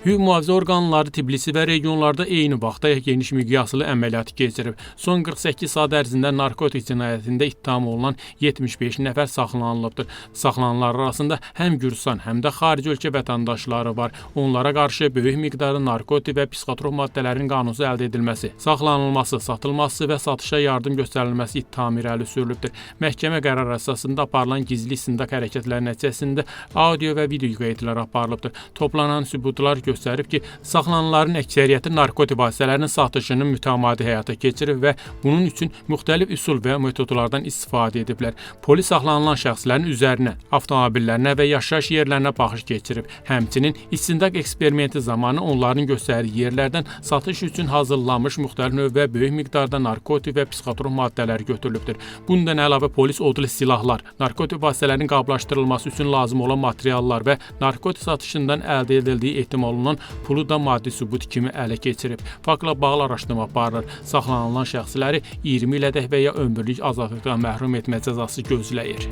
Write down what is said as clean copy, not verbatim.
Hüquq mühafizə orqanları Tbilisi və regionlarda eyni vaxtda geniş miqyaslı əməliyyat keçirib. Son 48 saat ərzində narkotik cinayətində ittiham olunan 75 nəfər saxlanılıbdır. Saxlananlar arasında həm Gürcüstan, həm də xarici ölkə vətəndaşları var. Onlara qarşı böyük miqdarda narkotik və psixotrop maddələrin qanunsuz əldə edilməsi, saxlanılması, satılması və satışa yardım göstərilməsi ittihamı irəli sürülübdür. Məhkəmə qərarı əsasında aparılan gizli istintaq hərəkətləri nəticəsində audio və video qeydlər aparılıbdır. Toplanan sübutlar göstərib ki, saxlananların əksəriyyəti narkotik vasitələrinin satışını mütəmadi həyata keçirib və bunun üçün müxtəlif üsul və metodlardan istifadə ediblər. Polis saxlanılan şəxslərin üzərinə, avtomobillərinə və yaşayış yerlərinə baxış keçirib. Həmçinin istintaq eksperimenti zamanı onların göstərdiyi yerlərdən satış üçün hazırlanmış müxtəlif növ və böyük miqdarda narkotik və psixotrop maddələr götürülübdür. Bundan əlavə polis odlu silahlar, narkotik vasitələrin qablaşdırılması üçün lazım olan materiallar və narkotik satışından əldə edildiyi ehtimal olunan pulu da maddi sübut kimi ələ keçirib. Faktla bağlı araşdırma aparılır. Saxlanılan şəxsləri 20 ilədək və ya ömürlük azadlıqdan məhrum etmə cəzası gözləyir.